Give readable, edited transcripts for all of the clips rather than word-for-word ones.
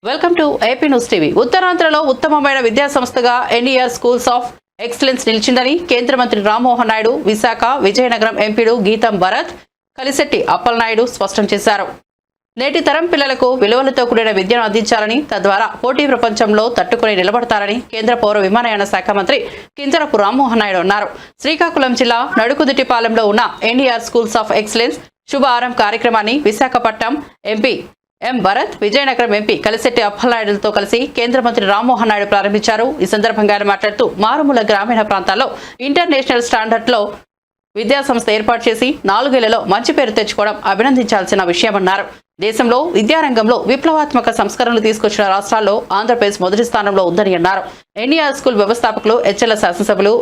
Welcome to AP news TV. ఉత్తరాంధ్రలో ఉత్తమమైన విద్యా సంస్థగా ఎన్ఈఆర్ స్కూల్స్ ఆఫ్ ఎక్సలెన్స్ నిలిచిందని కేంద్ర మంత్రి రామ్మోహన్ నాయుడు, విశాఖ విజయనగరం ఎంపీలు గీతం భరత్, కలిశెట్టి అప్పలనాయుడు స్పష్టం చేశారు. నేటి తరం పిల్లలకు విలువలతో కూడిన విద్యను అందించాలని, తద్వారా పోటీ ప్రపంచంలో తట్టుకుని నిలబడతారని కేంద్ర పౌర విమానయాన శాఖ మంత్రి కింజరాపు రామ్మోహన్ నాయుడు అన్నారు. శ్రీకాకుళం జిల్లా నడుకుదుటిపాలెంలో ఉన్న ఎన్ఈఆర్ స్కూల్స్ ఆఫ్ ఎక్సలెన్స్ శుభ ఆరంభ కార్యక్రమాన్ని Visakhapatnam MP M Bharat, Vizianagaram MP Kalisetti అప్పలనాయుడులతో కలిసి కేంద్ర మంత్రి రామ్మోహన్ నాయుడు ప్రారంభించారు. ఈ సందర్భంగా ఆయన మాట్లాడుతూ మారుమూల గ్రామీణ ప్రాంతాల్లో ఇంటర్నేషనల్ స్టాండర్డ్లో విద్యాసంస్థ ఏర్పాటు చేసి 4 ఏళ్లలో మంచి పేరు తెచ్చుకోవడం అభినందించాల్సిన విషయమన్నారు. దేశంలో విద్యారంగంలో విప్లవాత్మక సంస్కరణలు తీసుకొచ్చిన రాష్ట్రాల్లో ఆంధ్రప్రదేశ్ మొదటి స్థానంలో ఉందని అన్నారు. ఎన్ఈఆర్ స్కూల్ వ్యవస్థాపకులు హెచ్ఎల్ శాసనసభ్యులు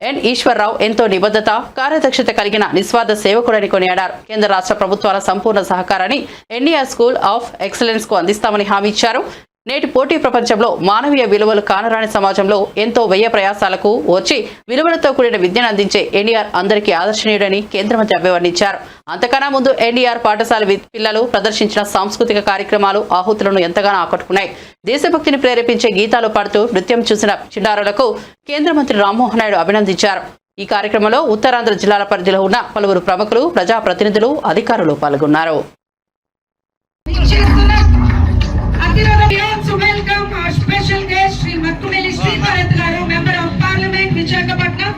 ఎన్ ఈశ్వర్రావు ఎంతో నిబద్ధత, కార్యదక్షత కలిగిన నిస్వార్థ సేవకుడని కొనియాడారు. కేంద్ర రాష్ట్ర ప్రభుత్వాల సంపూర్ణ సహకారాన్ని ఎన్ఈఆర్ స్కూల్ ఆఫ్ ఎక్సలెన్స్ కు అందిస్తామని హామీ ఇచ్చారు. నేటి పోటీ ప్రపంచంలో మానవీయ విలువలు కానరాని సమాజంలో ఎంతో వ్యయ ప్రయాసాలకు వచ్చి విలువలతో కూడిన విద్యను అందించే ఎన్ఈఆర్ అందరికీ ఆదర్శనీయుడని కేంద్ర మంత్రి అభివర్ణించారు. అంతకన్నా ముందు ఎన్ఈఆర్ పాఠశాల పిల్లలు ప్రదర్శించిన సాంస్కృతిక కార్యక్రమాలు ఆహుతులను ఎంతగానో ఆకట్టుకున్నాయి. దేశభక్తిని ప్రేరేపించే గీతాలు పాడుతూ నృత్యం చూసిన చిన్నారులకు కేంద్ర మంత్రి రామ్మోహన్ నాయుడు అభినందించారు. ఈ కార్యక్రమంలో ఉత్తరాంధ్ర జిల్లాల పరిధిలో ఉన్న పలువురు ప్రముఖులు, ప్రజాప్రతినిధులు, అధికారులు పాల్గొన్నారు. Welcome our special guest Sri Mattumeli Sri Bharat garu, member of Parliament Visakhapatnam,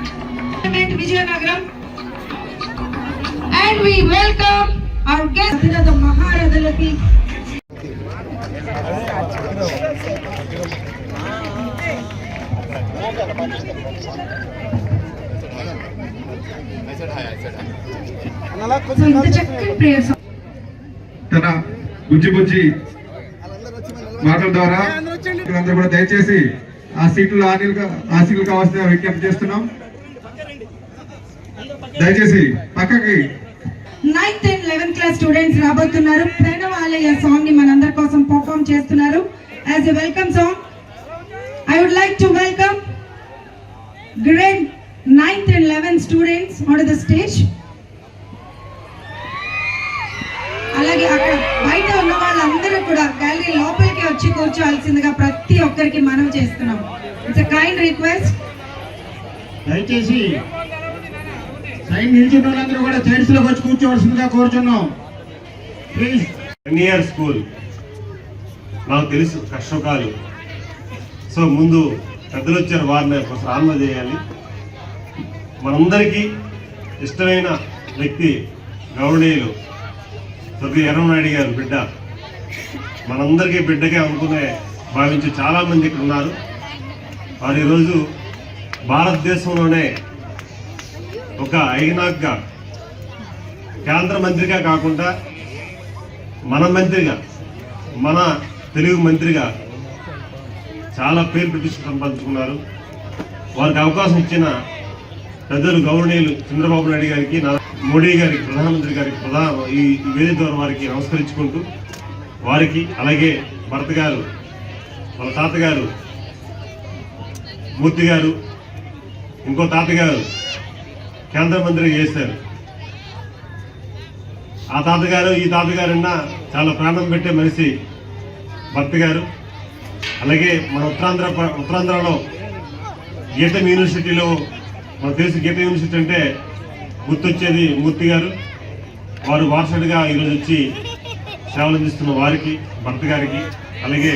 Parliament Vijayanagaram, and we welcome our guest the Maharadalaki. తన బుజ్జి మాటల ద్వారా అందరూ కూడా దయచేసి ఆ సీట్లు కావాల్సిన విజ్ఞప్తి చేస్తున్నాం. దయచేసి పక్కకి 9th and 11th class students రాబోతున్నారు. ప్రణవాలయ సాంగ్ ని మనందరి కోసం పర్ఫార్మ్ చేస్తున్నారు. As a welcome song I would like to welcome grade 9th and 11th students onto the stage. అలాగే అక్కడ బయట ఉన్న వాళ్ళందరూ కూడా గ్యాలరీ లోపలికి వచ్చి కూర్చోవాల్సిందిగా ప్రతి ఒక్కరికి మనం చేస్తున్నాం. It's a kind request. దయచేసి సైడ్ నిల్చున్న వాళ్ళందరూ కూడా చైర్స్ లోకి వచ్చి కూర్చోవలసిందిగా కోరుచున్నాం. ప్లీజ్. ఎన్ఈఆర్ స్కూల్ నాకు తెలుసు కష్టకాలు. సో ముందు పెద్దలు వచ్చారు, వారిని ఒకసారి ఆనంద చేయాలి. మనందరికీ ఇష్టమైన వ్యక్తి గౌరవనీయులు స్వర్గీయ ఎర్రమనాయుడు గారు బిడ్డ, మనందరికీ బిడ్డగా అనుకునే భావించే చాలామంది ఇక్కడ ఉన్నారు. వారు ఈరోజు భారతదేశంలోనే ఒక ఐనాక్గా కేంద్ర మంత్రిగా కాకుండా మన మంత్రిగా, మన తెలుగు మంత్రిగా చాలా పేరు ప్రతిష్ట సంపాదించుకున్నారు. వారికి అవకాశం ఇచ్చిన పెద్దలు గౌరవనీయులు చంద్రబాబు నాయుడు గారికి, మోడీ గారికి, ప్రధానమంత్రి గారికి ఈ వేదిక ద్వారా వారికి నమస్కరించుకుంటూ, వారికి అలాగే భరత్ గారు, వాళ్ళ తాతగారు మూర్తి గారు, ఇంకో తాతగారు కేంద్ర మంత్రిగా చేశారు. ఆ తాతగారు ఈ తాతగారన్నా చాలా ప్రాణం పెట్టే మనిషి భరత్ గారు. అలాగే మన ఉత్తరాంధ్రలో గీతం యూనివర్సిటీలో, మనకు తెలుసు గీత యూనివర్సిటీ అంటే గుర్తొచ్చేది మూర్తి గారు. వారు వారసుడిగా ఈరోజు వచ్చి సేవలు అందిస్తున్న వారికి, భర్త గారికి, అలాగే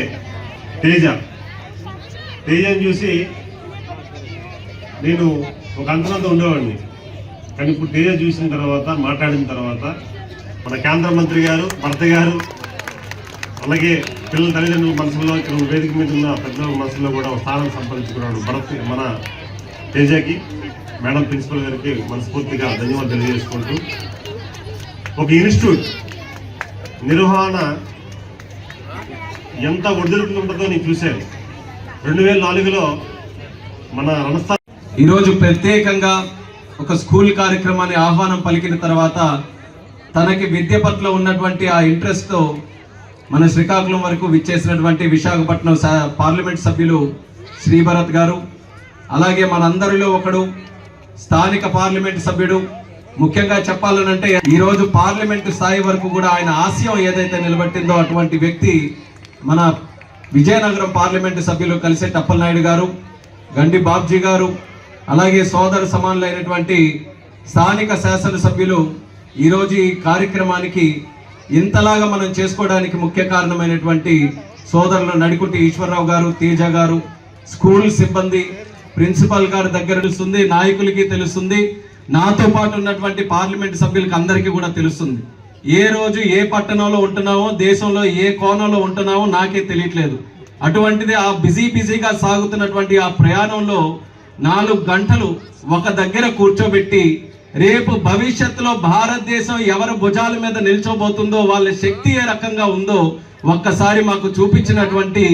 తేజని చూసి నేను ఒక అంతరంతో ఉండేవాడిని. కానీ ఇప్పుడు తేజ చూసిన తర్వాత, మాట్లాడిన తర్వాత మన కేంద్ర మంత్రి గారు, భర్త గారు, అలాగే పిల్లల తల్లిదండ్రుల మనసులో, ఇక్కడ వేదిక మీద ఉన్న పెద్దల మనసులో కూడా స్థానం సంపాదించుకున్నాడు భరత్. మన తేజకి, మేడం ప్రిన్సిపల్ గారికి మనస్ఫూర్తిగా ధన్యవాదాలు తెలియజేసుకుంటూ, ఒక ఇన్స్టిట్యూట్ నిర్వహణ ఎంత ఒడిదుడుకుంటుందో నేను చూశాను. 2004లో మన రణస్థానం ఈరోజు ప్రత్యేకంగా ఒక స్కూల్ కార్యక్రమాన్ని ఆహ్వానం పలికిన తర్వాత తనకి విద్య పట్ల ఉన్నటువంటి ఆ ఇంట్రెస్ట్తో మన శ్రీకాకుళం వరకు విచ్చేసినటువంటి విశాఖపట్నం పార్లమెంట్ సభ్యులు శ్రీ భరత్ గారు, అలాగే మనందరిలో ఒకడు స్థానిక పార్లమెంట్ సభ్యుడు, ముఖ్యంగా చెప్పాలనంటే ఈరోజు పార్లమెంట్ స్థాయి వరకు కూడా ఆయన ఆశయం ఏదైతే నిలబెట్టిందో అటువంటి వ్యక్తి మన విజయనగరం పార్లమెంటు సభ్యులు కలిసెట్టి అప్పలనాయుడు గారు, గండి బాబ్జీ గారు, అలాగే సోదర సమానులైనటువంటి స్థానిక శాసనసభ్యులు ఈరోజు ఈ కార్యక్రమానికి ఇంతలాగా మనం చేసుకోవడానికి ముఖ్య కారణమైనటువంటి సోదరులు నడికుంటి ఈశ్వరరావు గారు, తేజ గారు, స్కూల్ సిబ్బంది, ప్రిన్సిపల్ గారి దగ్గర తెలుస్తుంది, నాయకులకి తెలుస్తుంది, నాతో పాటు ఉన్నటువంటి పార్లమెంట్ సభ్యులకి అందరికీ కూడా తెలుస్తుంది. ఏ రోజు ఏ పట్టణంలో ఉంటున్నామో, దేశంలో ఏ కోణంలో ఉంటున్నామో నాకే తెలియట్లేదు. అటువంటిది ఆ బిజీగా సాగుతున్నటువంటి ఆ ప్రయాణంలో 4 గంటలు ఒక దగ్గర కూర్చోబెట్టి రేపు భవిష్యత్తులో భారతదేశం ఎవరి భుజాల మీద నిల్చోబోతుందో, వాళ్ళ శక్తి ఏ రకంగా ఉందో ఒక్కసారి మాకు చూపించినటువంటి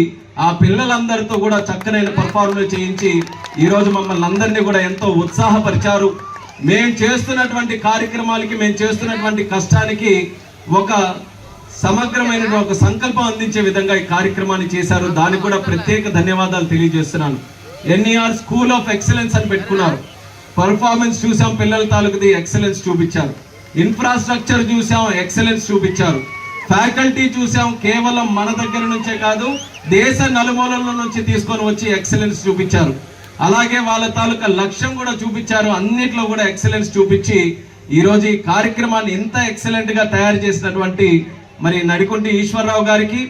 ఆ పిల్లలందరితో కూడా చక్కనైన పర్ఫార్మెన్స్ చేయించి ఈరోజు మమ్మల్ని అందరినీ కూడా ఎంతో ఉత్సాహపరిచారు. మేము చేస్తున్నటువంటి కార్యక్రమాలకి, మేము చేస్తున్నటువంటి కష్టానికి ఒక సమగ్రమైన ఒక సంకల్పం అందించే విధంగా ఈ కార్యక్రమాన్ని చేశారు. దానికి కూడా ప్రత్యేక ధన్యవాదాలు తెలియజేస్తున్నాను. ఎన్ఈఆర్ స్కూల్ ఆఫ్ ఎక్సలెన్స్ అని పెట్టుకున్నారు. పర్ఫార్మెన్స్ చూసాం, పిల్లల తాలూకుది ఎక్సలెన్స్ చూపించారు. ఇన్ఫ్రాస్ట్రక్చర్ చూసాం, ఎక్సలెన్స్ చూపించారు. ఫ్యాకల్టీ చూసాం, కేవలం మన దగ్గర నుంచే కాదు దేశ నలుమూలల నుంచి తీసుకొని వచ్చి ఎక్సలెన్స్ చూపించారు. అలాగే వాళ్ళ తాలూకా లక్ష్యం కూడా చూపించారు. అన్నిట్లో కూడా ఎక్సలెన్స్ చూపించి ఈరోజు ఈ కార్యక్రమాన్ని ఇంత ఎక్సలెంట్ గా తయారు చేసినటువంటి మరి నడికుంటి ఈశ్వరరావు గారికి,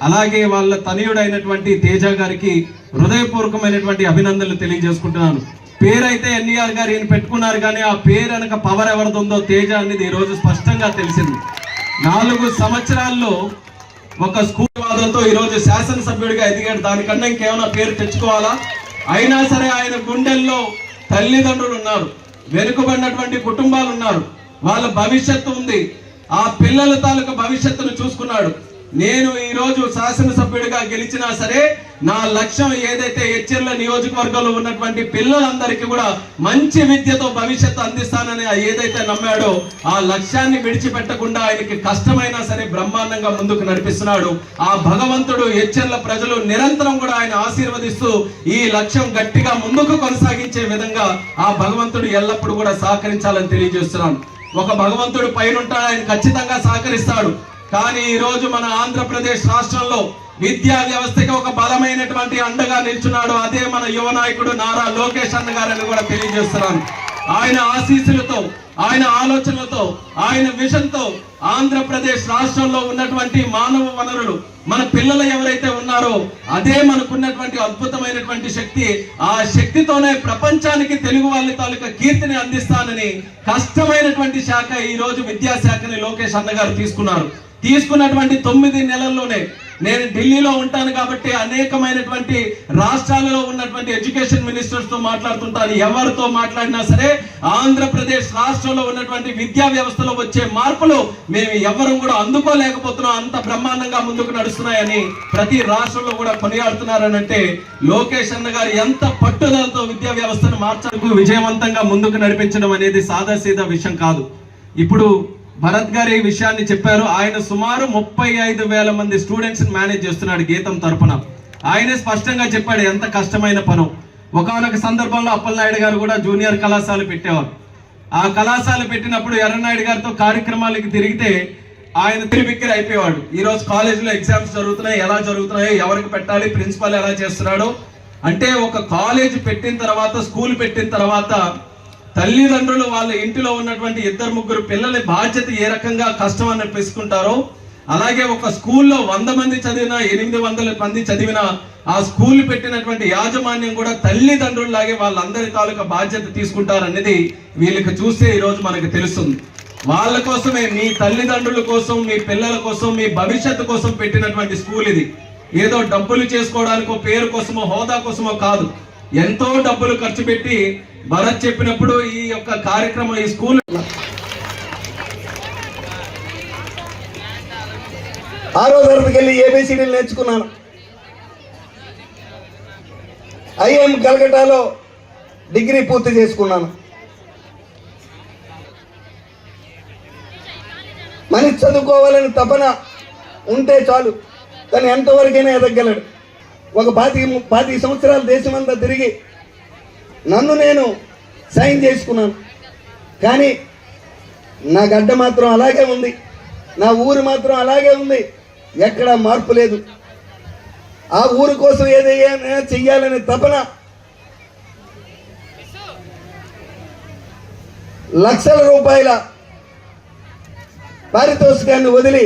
అలాగే వాళ్ళ తనయుడైనటువంటి తేజ గారికి హృదయపూర్వకమైనటువంటి అభినందనలు తెలియజేసుకుంటున్నాను. పేరైతే ఎన్ఈఆర్ గారు ఈయన పెట్టుకున్నారు, కానీ ఆ పేరు అనక పవర్ ఎవరిదుందో తేజ అనేది ఈరోజు స్పష్టంగా తెలిసింది. 4 సంవత్సరాల్లో ఒక స్కూల్ వాదంతో ఈరోజు శాసనసభ్యుడిగా ఎదిగాడు. దానికన్నా ఇంకేమైనా పేరు తెచ్చుకోవాలా? అయినా సరే ఆయన గుండెల్లో తల్లిదండ్రులు ఉన్నారు, వెనుకబడినటువంటి కుటుంబాలు ఉన్నారు, వాళ్ళ భవిష్యత్తు ఉంది. ఆ పిల్లల తాలూకా భవిష్యత్తును చూసుకున్నాడు. నేను ఈరోజు శాసనసభ్యుడిగా గెలిచినా సరే నా లక్ష్యం ఏదైతే ఎచ్చెర్ల నియోజకవర్గంలో ఉన్నటువంటి పిల్లలందరికీ కూడా మంచి విద్యతో భవిష్యత్తు అందిస్తానని ఏదైతే నమ్మాడో ఆ లక్ష్యాన్ని విడిచిపెట్టకుండా ఆయనకి కష్టమైనా సరే బ్రహ్మాండంగా ముందుకు నడిపిస్తున్నాడు. ఆ భగవంతుడు, ఎచ్చెర్ల ప్రజలు నిరంతరం కూడా ఆయన ఆశీర్వదిస్తూ ఈ లక్ష్యం గట్టిగా ముందుకు కొనసాగించే విధంగా ఆ భగవంతుడు ఎల్లప్పుడూ కూడా సహకరించాలని తెలియజేస్తున్నాను. ఒక భగవంతుడు పైన ఉంటాడు, ఆయన ఖచ్చితంగా సహకరిస్తాడు. కానీ ఈ రోజు మన ఆంధ్రప్రదేశ్ రాష్ట్రంలో విద్యా వ్యవస్థకి ఒక బలమైనటువంటి అండగా నిల్చున్నాడు. అదే మన యువ నాయకుడు నారా లోకేష్ అన్న గారని కూడా తెలియజేస్తున్నాను. ఆయన ఆశీస్సులతో, ఆయన ఆలోచనలతో, ఆయన విజన్తో ఆంధ్రప్రదేశ్ రాష్ట్రంలో ఉన్నటువంటి మానవ వనరులు, మన పిల్లలు ఎవరైతే ఉన్నారో అదే మనకున్నటువంటి అద్భుతమైనటువంటి శక్తి. ఆ శక్తితోనే ప్రపంచానికి తెలుగు వాళ్ళ తాలూకా కీర్తిని అందిస్తానని కష్టమైనటువంటి శాఖ ఈ రోజు విద్యాశాఖని లోకేష్ అన్న గారు తీసుకున్నటువంటి 9 నెలల్లోనే నేను ఢిల్లీలో ఉంటాను కాబట్టి అనేకమైనటువంటి రాష్ట్రాలలో ఉన్నటువంటి ఎడ్యుకేషన్ మినిస్టర్స్ తో మాట్లాడుతుంటాను. ఎవరితో మాట్లాడినా సరే ఆంధ్రప్రదేశ్ రాష్ట్రంలో ఉన్నటువంటి విద్యా వ్యవస్థలో వచ్చే మార్పులు మేము ఎవరం కూడా అందుకోలేకపోతున్నాం, అంత బ్రహ్మాండంగా ముందుకు నడుస్తున్నాయని ప్రతి రాష్ట్రంలో కూడా కొనియాడుతున్నారనంటే లోకేష్ అన్న గారు ఎంత పట్టుదలతో విద్యా వ్యవస్థను మార్చడానికి విజయవంతంగా ముందుకు నడిపించడం అనేది సాదాసీదా విషయం కాదు. ఇప్పుడు భరత్ గారు ఈ విషయాన్ని చెప్పారు. ఆయన సుమారు 35,000 మంది స్టూడెంట్స్ మేనేజ్ చేస్తున్నాడు గీతం తరపున. ఆయనే స్పష్టంగా చెప్పాడు ఎంత కష్టమైన పను. ఒకనొక సందర్భంలో అప్పలనాయుడు గారు కూడా జూనియర్ కళాశాల పెట్టేవారు. ఆ కళాశాల పెట్టినప్పుడు ఎర్రనాయుడు గారితో కార్యక్రమాలకి తిరిగితే ఆయన తిరిగిక్కిరి అయిపోయేవాడు. ఈ రోజు కాలేజీలో ఎగ్జామ్స్ జరుగుతున్నాయి, ఎలా జరుగుతున్నాయో, ఎవరికి పెట్టాలి, ప్రిన్సిపల్ ఎలా చేస్తున్నాడో. అంటే ఒక కాలేజ్ పెట్టిన తర్వాత, స్కూల్ పెట్టిన తర్వాత తల్లిదండ్రులు వాళ్ళ ఇంటిలో ఉన్నటువంటి 2-3 పిల్లల బాధ్యత ఏ రకంగా కష్టం అని పెసుకుంటారో, అలాగే ఒక స్కూల్లో 100 మంది చదివినా, 800 మంది చదివినా ఆ స్కూల్ పెట్టినటువంటి యాజమాన్యం కూడా తల్లిదండ్రుల్లాగే వాళ్ళందరి తాలూకా బాధ్యత తీసుకుంటారనేది వీళ్ళకి చూస్తే ఈరోజు మనకు తెలుస్తుంది. వాళ్ళ కోసమే, మీ తల్లిదండ్రుల కోసం, మీ పిల్లల కోసం, మీ భవిష్యత్తు కోసం పెట్టినటువంటి స్కూల్ ఇది. ఏదో డబ్బులు చేసుకోవడానికో, పేరు కోసమో, హోదా కోసమో కాదు. ఎంతో డబ్బులు ఖర్చు పెట్టి భరత్ చెప్పినప్పుడు ఈ యొక్క కార్యక్రమం, ఈ స్కూల్ 6వ తరగతికి వెళ్ళి ఏబిసిడీలు నేర్చుకున్నాను. ఐఎం కలకటాలో డిగ్రీ పూర్తి చేసుకున్నాను. మనిషి చదువుకోవాలని తపన ఉంటే చాలు, కానీ ఎంతవరకైనా ఎదగలడు. ఒక 25 సంవత్సరాలు దేశమంతా తిరిగి నన్ను నేను సైన్ చేసుకున్నాను. కానీ నా గడ్డ మాత్రం అలాగే ఉంది, నా ఊరు మాత్రం అలాగే ఉంది, ఎక్కడా మార్పు లేదు. ఆ ఊరు కోసం ఏదైనా చెయ్యాలనే తపన, లక్షల రూపాయల పారితోషికాన్ని వదిలి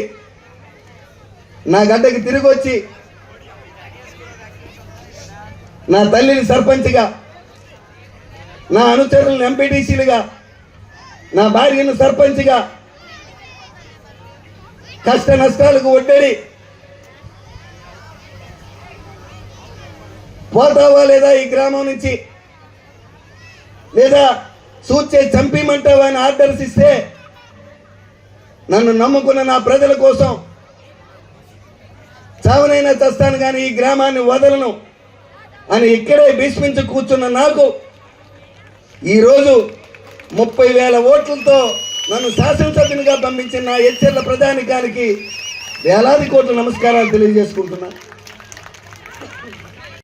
నా గడ్డకి తిరిగి వచ్చి నా తల్లిని సర్పంచ్గా, నా అనుచరులను ఎంపీటీసీలుగా, నా భార్యను సర్పంచ్గా కష్ట నష్టాలకు ఒడ్డడి పోతావా లేదా ఈ గ్రామం నుంచి, లేదా సూచే చంపేయమంటావా అని ఆర్డర్స్ ఇస్తే నన్ను నమ్ముకున్న నా ప్రజల కోసం చావనైనా చస్తాను కానీ ఈ గ్రామాన్ని వదలను అని ఇక్కడే భీష్మించి కూర్చున్న నాకు ఈరోజు 30,000 ఓట్లతో నన్ను శాసనసభ్యునిగా పంపించిన నా ఎచ్చెర్ల ప్రధానికానికి వేలాది కోట్ల నమస్కారాలు తెలియజేసుకుంటున్నా.